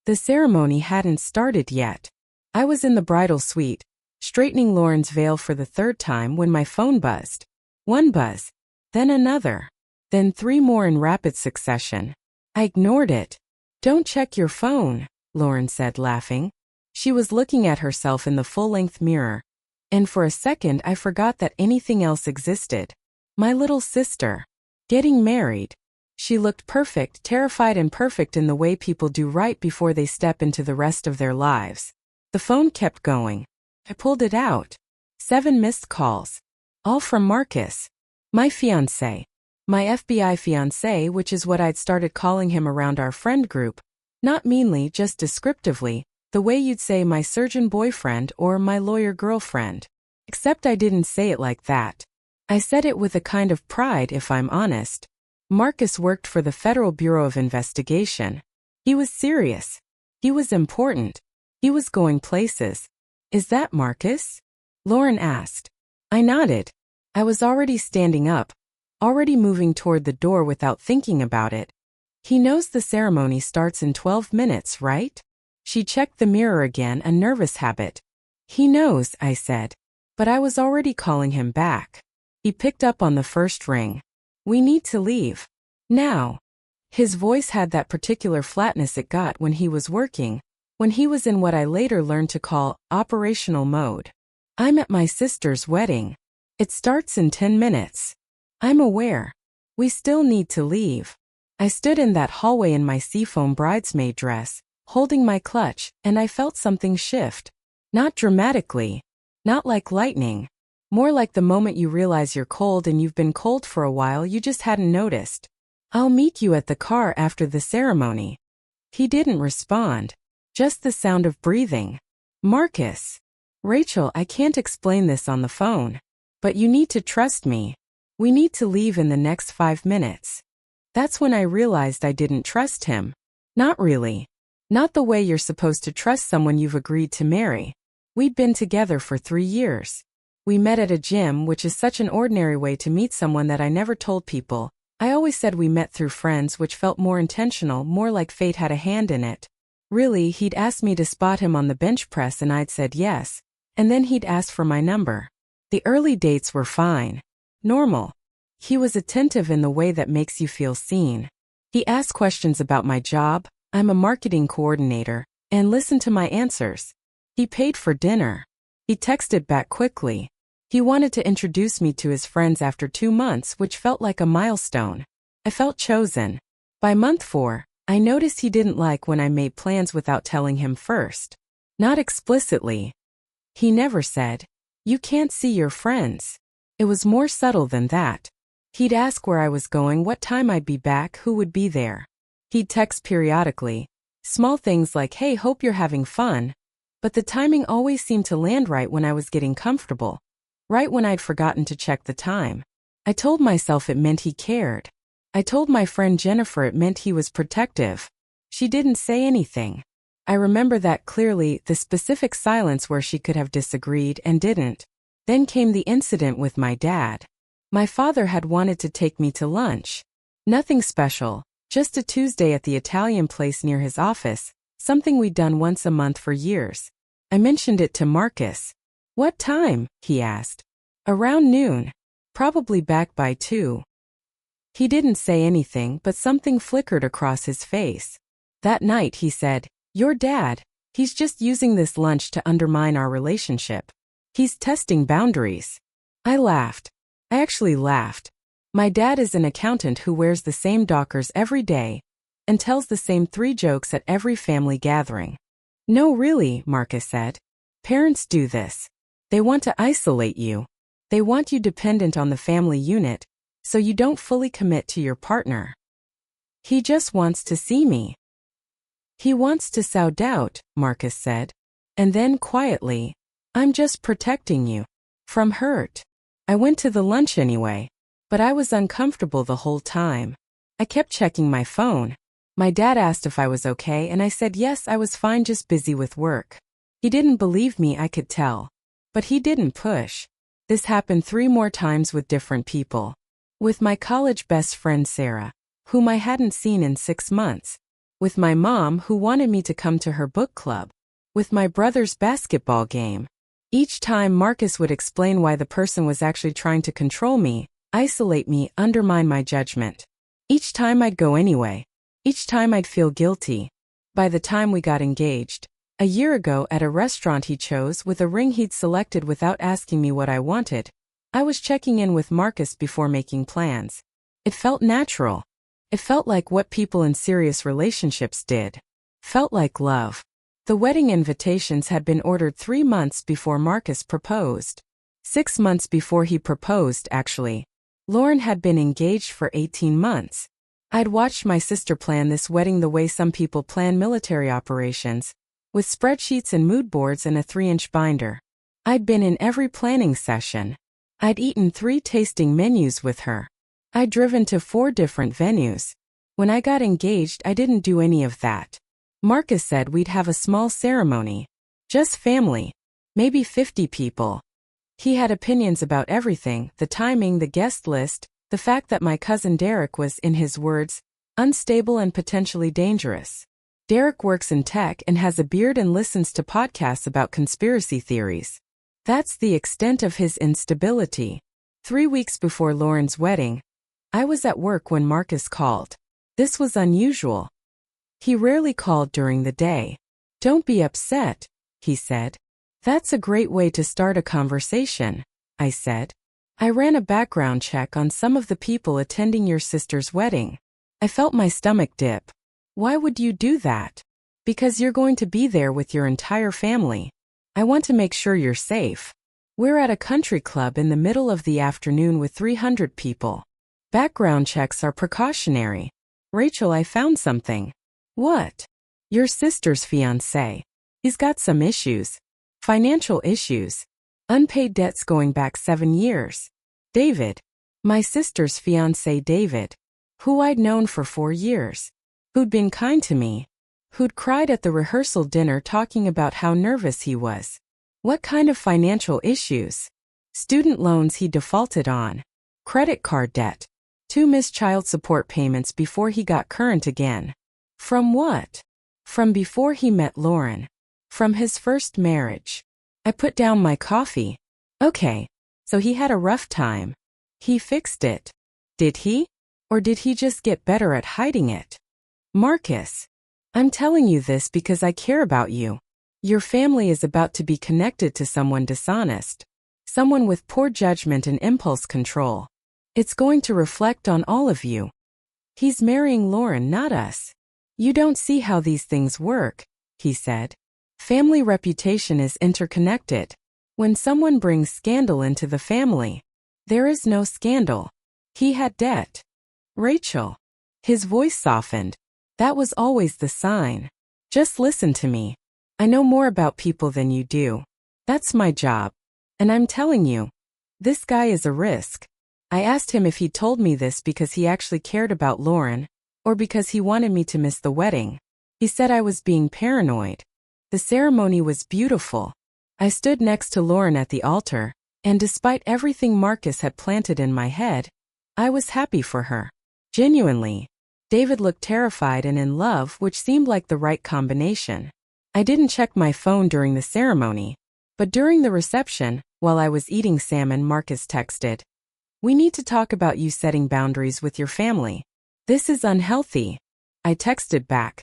The ceremony hadn't started yet. I was in the bridal suite, straightening Lauren's veil for the third time when my phone buzzed. One buzz, then another, then three more in rapid succession. I ignored it. "Don't check your phone," Lauren said, laughing. She was looking at herself in the full-length mirror, and for a second I forgot that anything else existed. My little sister. Getting married. She looked perfect, terrified and perfect in the way people do right before they step into the rest of their lives. The phone kept going. I pulled it out. 7 missed calls. All from Marcus. My fiancé. My FBI fiancé, which is what I'd started calling him around our friend group. Not meanly, just descriptively, the way you'd say my surgeon boyfriend or my lawyer girlfriend. Except I didn't say it like that. I said it with a kind of pride, if I'm honest. Marcus worked for the Federal Bureau of Investigation. He was serious. He was important. He was going places. "Is that Marcus?" Lauren asked. I nodded. I was already standing up, already moving toward the door without thinking about it. "He knows the ceremony starts in 12 minutes, right?" She checked the mirror again, a nervous habit. "He knows," I said. But I was already calling him back. He picked up on the first ring. "We need to leave. Now." His voice had that particular flatness it got when he was working, when he was in what I later learned to call operational mode. "I'm at my sister's wedding. It starts in 10 minutes. I'm aware. We still need to leave." I stood in that hallway in my seafoam bridesmaid dress, holding my clutch, and I felt something shift. Not dramatically. Not like lightning. More like the moment you realize you're cold and you've been cold for a while, you just hadn't noticed. "I'll meet you at the car after the ceremony." He didn't respond. Just the sound of breathing. "Marcus." "Rachel, I can't explain this on the phone. But you need to trust me. We need to leave in the next 5 minutes. That's when I realized I didn't trust him. Not really. Not the way you're supposed to trust someone you've agreed to marry. We'd been together for 3 years. We met at a gym, which is such an ordinary way to meet someone that I never told people. I always said we met through friends, which felt more intentional, more like fate had a hand in it. Really, he'd asked me to spot him on the bench press and I'd said yes, and then he'd asked for my number. The early dates were fine. Normal. He was attentive in the way that makes you feel seen. He asked questions about my job, I'm a marketing coordinator, and listened to my answers. He paid for dinner. He texted back quickly. He wanted to introduce me to his friends after 2 months, which felt like a milestone. I felt chosen. By month 4, I noticed he didn't like when I made plans without telling him first. Not explicitly. He never said, "You can't see your friends." It was more subtle than that. He'd ask where I was going, what time I'd be back, who would be there. He'd text periodically. Small things like, "Hey, hope you're having fun." But the timing always seemed to land right when I was getting comfortable. Right when I'd forgotten to check the time. I told myself it meant he cared. I told my friend Jennifer it meant he was protective. She didn't say anything. I remember that clearly, the specific silence where she could have disagreed and didn't. Then came the incident with my dad. My father had wanted to take me to lunch. Nothing special, just a Tuesday at the Italian place near his office, something we'd done once a month for years. I mentioned it to Marcus. "What time?" he asked. "Around noon. Probably back by 2. He didn't say anything, but something flickered across his face. That night he said, "Your dad, he's just using this lunch to undermine our relationship. He's testing boundaries." I laughed. I actually laughed. My dad is an accountant who wears the same Dockers every day and tells the same 3 jokes at every family gathering. "No, really," Marcus said. "Parents do this. They want to isolate you. They want you dependent on the family unit, so you don't fully commit to your partner. He just wants to see me." "He wants to sow doubt," Marcus said. And then quietly, "I'm just protecting you. From hurt." I went to the lunch anyway, but I was uncomfortable the whole time. I kept checking my phone. My dad asked if I was okay and I said yes, I was fine, just busy with work. He didn't believe me, I could tell. But he didn't push. This happened 3 more times with different people. With my college best friend Sarah, whom I hadn't seen in 6 months. with my mom who wanted me to come to her book club, with my brother's basketball game. Each time Marcus would explain why the person was actually trying to control me, isolate me, undermine my judgment. Each time I'd go anyway. Each time I'd feel guilty. By the time we got engaged, a year ago at a restaurant he chose with a ring he'd selected without asking me what I wanted, I was checking in with Marcus before making plans. It felt natural. It felt like what people in serious relationships did. Felt like love. The wedding invitations had been ordered 3 months before Marcus proposed. 6 months before he proposed, actually. Lauren had been engaged for 18 months. I'd watched my sister plan this wedding the way some people plan military operations, with spreadsheets and mood boards and a 3-inch binder. I'd been in every planning session. I'd eaten 3 tasting menus with her. I'd driven to 4 different venues. When I got engaged, I didn't do any of that. Marcus said we'd have a small ceremony. Just family. Maybe 50 people. He had opinions about everything, the timing, the guest list, the fact that my cousin Derek was, in his words, unstable and potentially dangerous. Derek works in tech and has a beard and listens to podcasts about conspiracy theories. That's the extent of his instability. 3 weeks before Lauren's wedding, I was at work when Marcus called. This was unusual. He rarely called during the day. "Don't be upset," he said. "That's a great way to start a conversation," I said. "I ran a background check on some of the people attending your sister's wedding." I felt my stomach dip. "Why would you do that?" "Because you're going to be there with your entire family. I want to make sure you're safe. We're at a country club in the middle of the afternoon with 300 people. Background checks are precautionary. Rachel, I found something." "What?" "Your sister's fiancé. He's got some issues. Financial issues. Unpaid debts going back 7 years. David. My sister's fiancé David. Who I'd known for 4 years. Who'd been kind to me. Who'd cried at the rehearsal dinner talking about how nervous he was. What kind of financial issues? Student loans he defaulted on. Credit card debt. 2 missed child support payments before he got current again. From what? From before he met Lauren. From his first marriage. I put down my coffee. Okay, so he had a rough time. He fixed it. Did he? Or did he just get better at hiding it? Marcus, I'm telling you this because I care about you. Your family is about to be connected to someone dishonest. Someone with poor judgment and impulse control. It's going to reflect on all of you. He's marrying Lauren, not us. You don't see how these things work, he said. Family reputation is interconnected. When someone brings scandal into the family, there is no scandal. He had debt. Rachel. His voice softened. That was always the sign. Just listen to me. I know more about people than you do. That's my job. And I'm telling you, this guy is a risk. I asked him if he told me this because he actually cared about Lauren, or because he wanted me to miss the wedding. He said I was being paranoid. The ceremony was beautiful. I stood next to Lauren at the altar, and despite everything Marcus had planted in my head, I was happy for her. Genuinely. David looked terrified and in love, which seemed like the right combination. I didn't check my phone during the ceremony, but during the reception, while I was eating salmon, Marcus texted, "We need to talk about you setting boundaries with your family. This is unhealthy." I texted back,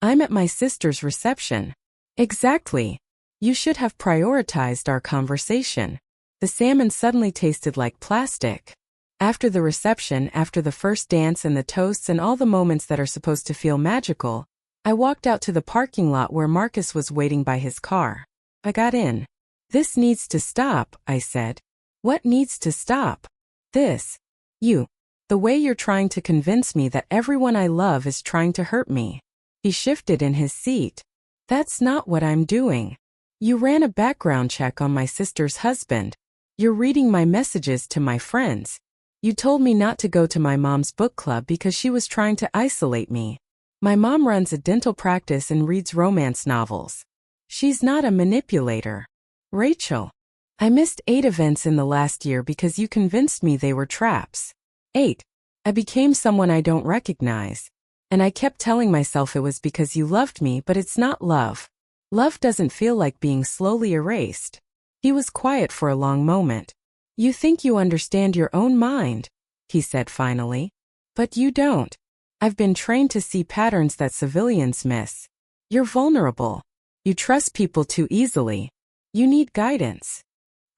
"I'm at my sister's reception." Exactly. You should have prioritized our conversation. The salmon suddenly tasted like plastic. After the reception, after the first dance and the toasts and all the moments that are supposed to feel magical, I walked out to the parking lot where Marcus was waiting by his car. I got in. "This needs to stop," I said. "What needs to stop?" "This. You. The way you're trying to convince me that everyone I love is trying to hurt me." He shifted in his seat. "That's not what I'm doing. You ran a background check on my sister's husband. You're reading my messages to my friends. You told me not to go to my mom's book club because she was trying to isolate me. My mom runs a dental practice and reads romance novels. She's not a manipulator. Rachel. I missed 8 events in the last year because you convinced me they were traps. 8. I became someone I don't recognize. And I kept telling myself it was because you loved me, but it's not love. Love doesn't feel like being slowly erased. He was quiet for a long moment. You think you understand your own mind, he said finally. But you don't. I've been trained to see patterns that civilians miss. You're vulnerable. You trust people too easily. You need guidance.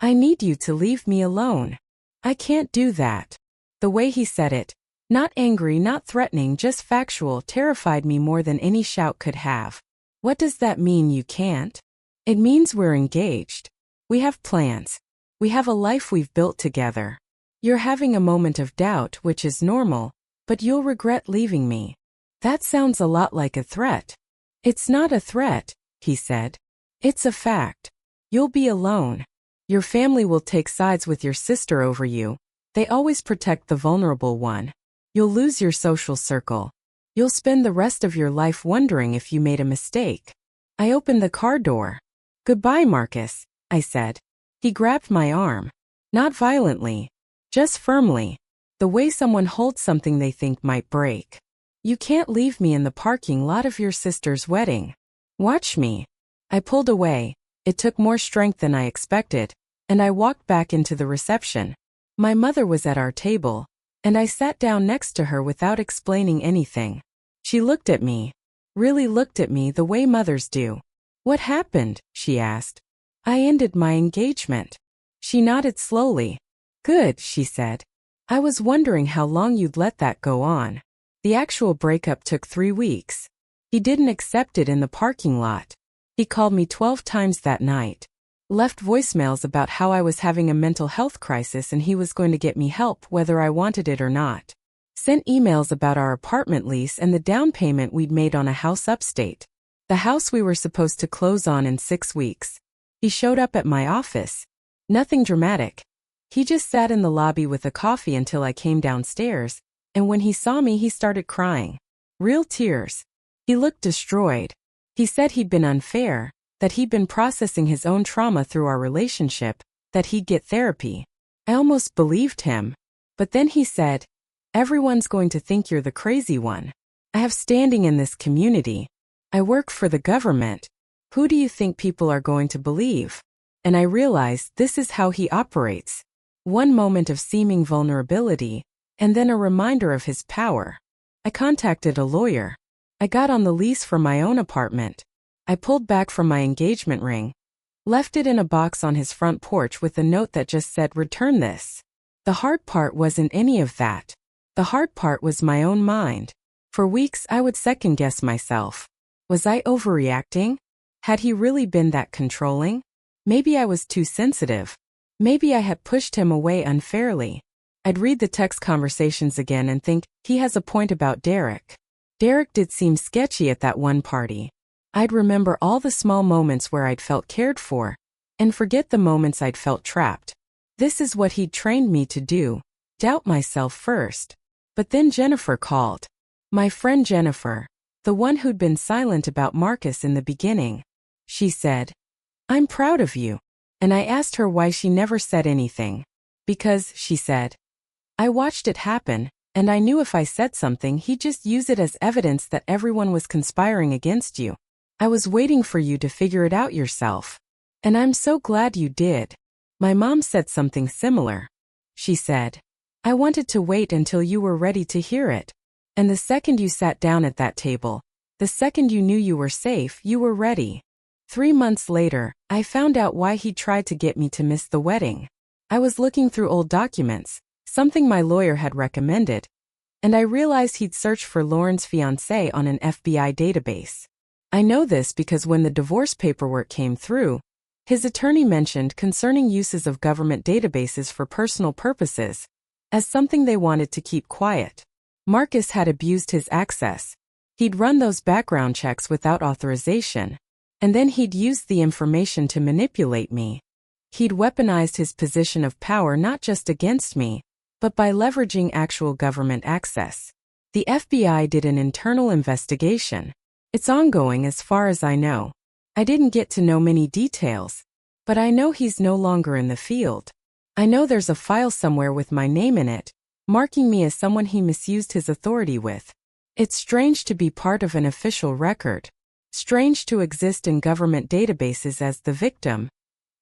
I need you to leave me alone. I can't do that. The way he said it, not angry, not threatening, just factual, terrified me more than any shout could have. What does that mean, you can't? It means we're engaged. We have plans. We have a life we've built together. You're having a moment of doubt, which is normal, but you'll regret leaving me. That sounds a lot like a threat. It's not a threat, he said. It's a fact. You'll be alone. Your family will take sides with your sister over you. They always protect the vulnerable one. You'll lose your social circle. You'll spend the rest of your life wondering if you made a mistake. I opened the car door. Goodbye, Marcus, I said. He grabbed my arm. Not violently. Just firmly. The way someone holds something they think might break. You can't leave me in the parking lot of your sister's wedding. Watch me. I pulled away. It took more strength than I expected, and I walked back into the reception. My mother was at our table, and I sat down next to her without explaining anything. She looked at me. Really looked at me the way mothers do. What happened? She asked. I ended my engagement. She nodded slowly. Good, she said. I was wondering how long you'd let that go on. The actual breakup took 3 weeks. He didn't accept it in the parking lot. He called me 12 times that night. Left voicemails about how I was having a mental health crisis and he was going to get me help whether I wanted it or not. Sent emails about our apartment lease and the down payment we'd made on a house upstate. The house we were supposed to close on in 6 weeks. He showed up at my office. Nothing dramatic. He just sat in the lobby with a coffee until I came downstairs, and when he saw me he started crying. Real tears. He looked destroyed. He said he'd been unfair, that he'd been processing his own trauma through our relationship, that he'd get therapy. I almost believed him. But then he said, everyone's going to think you're the crazy one. I have standing in this community. I work for the government. Who do you think people are going to believe? And I realized this is how he operates. One moment of seeming vulnerability, and then a reminder of his power. I contacted a lawyer. I got on the lease for my own apartment. I pulled back from my engagement ring, left it in a box on his front porch with a note that just said, return this. The hard part wasn't any of that. The hard part was my own mind. For weeks I would second-guess myself. Was I overreacting? Had he really been that controlling? Maybe I was too sensitive. Maybe I had pushed him away unfairly. I'd read the text conversations again and think, he has a point about Derek. Derek did seem sketchy at that one party. I'd remember all the small moments where I'd felt cared for, and forget the moments I'd felt trapped. This is what he'd trained me to do, doubt myself first. But then Jennifer called. My friend Jennifer, the one who'd been silent about Marcus in the beginning. She said, I'm proud of you. And I asked her why she never said anything. Because, she said, I watched it happen, and I knew if I said something he'd just use it as evidence that everyone was conspiring against you. I was waiting for you to figure it out yourself. And I'm so glad you did. My mom said something similar. She said, I wanted to wait until you were ready to hear it. And the second you sat down at that table, the second you knew you were safe, you were ready. 3 months later, I found out why he tried to get me to miss the wedding. I was looking through old documents, something my lawyer had recommended, and I realized he'd searched for Lauren's fiancé on an FBI database. I know this because when the divorce paperwork came through, his attorney mentioned concerning uses of government databases for personal purposes as something they wanted to keep quiet. Marcus had abused his access. He'd run those background checks without authorization, and then he'd used the information to manipulate me. He'd weaponized his position of power not just against me, but by leveraging actual government access. The FBI did an internal investigation. It's ongoing as far as I know. I didn't get to know many details, but I know he's no longer in the field. I know there's a file somewhere with my name in it, marking me as someone he misused his authority with. It's strange to be part of an official record. Strange to exist in government databases as the victim,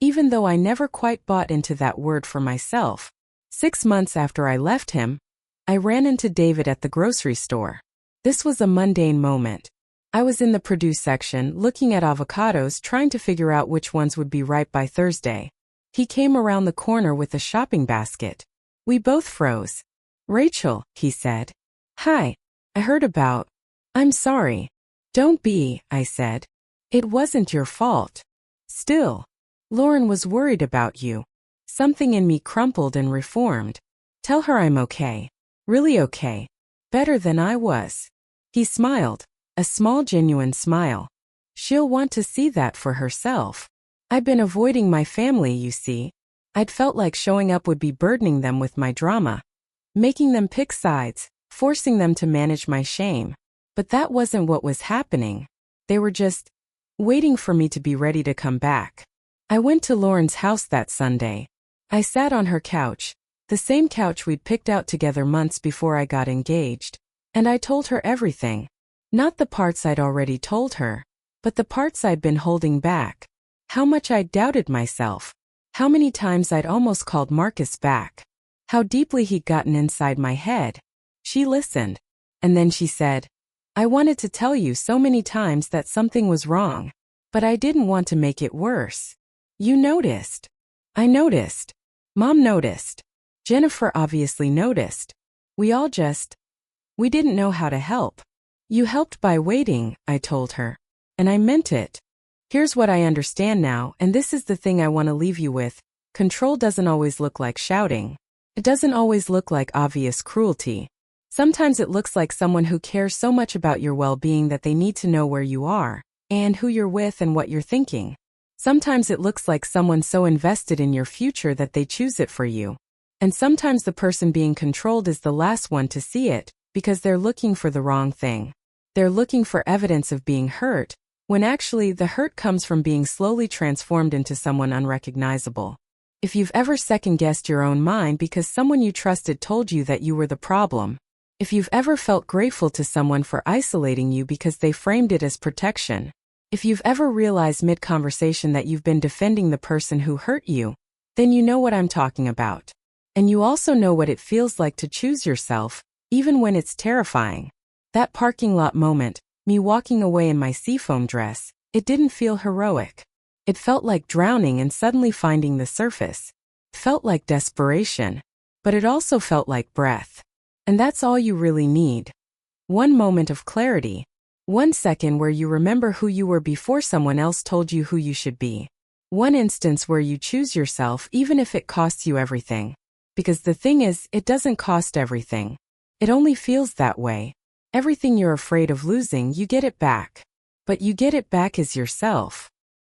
even though I never quite bought into that word for myself. 6 months after I left him, I ran into David at the grocery store. This was a mundane moment. I was in the produce section, looking at avocados, trying to figure out which ones would be ripe by Thursday. He came around the corner with a shopping basket. We both froze. "Rachel," he said. "Hi. I heard about..." "I'm sorry." "Don't be," I said. "It wasn't your fault." "Still. Lauren was worried about you." Something in me crumpled and reformed. "Tell her I'm okay. Really okay. Better than I was." He smiled. A small genuine smile. "She'll want to see that for herself. I've been avoiding my family, you see. I'd felt like showing up would be burdening them with my drama, making them pick sides, forcing them to manage my shame. But that wasn't what was happening. They were just waiting for me to be ready to come back." I went to Lauren's house that Sunday. I sat on her couch, the same couch we'd picked out together months before I got engaged, and I told her everything. Not the parts I'd already told her, but the parts I'd been holding back. How much I'd doubted myself. How many times I'd almost called Marcus back. How deeply he'd gotten inside my head. She listened. And then she said, "I wanted to tell you so many times that something was wrong, but I didn't want to make it worse. You noticed." I noticed. Mom noticed. Jennifer obviously noticed. We didn't know how to help. "You helped by waiting," I told her. And I meant it. Here's what I understand now, and this is the thing I want to leave you with. Control doesn't always look like shouting. It doesn't always look like obvious cruelty. Sometimes it looks like someone who cares so much about your well-being that they need to know where you are, and who you're with and what you're thinking. Sometimes it looks like someone so invested in your future that they choose it for you. And sometimes the person being controlled is the last one to see it, because they're looking for the wrong thing. They're looking for evidence of being hurt, when actually the hurt comes from being slowly transformed into someone unrecognizable. If you've ever second-guessed your own mind because someone you trusted told you that you were the problem, if you've ever felt grateful to someone for isolating you because they framed it as protection, if you've ever realized mid-conversation that you've been defending the person who hurt you, then you know what I'm talking about. And you also know what it feels like to choose yourself, even when it's terrifying. That parking lot moment, me walking away in my seafoam dress, it didn't feel heroic. It felt like drowning and suddenly finding the surface. It felt like desperation. But it also felt like breath. And that's all you really need. One moment of clarity. 1 second where you remember who you were before someone else told you who you should be. 1 instance where you choose yourself even if it costs you everything. Because the thing is, it doesn't cost everything. It only feels that way. Everything you're afraid of losing, you get it back. But you get it back as yourself.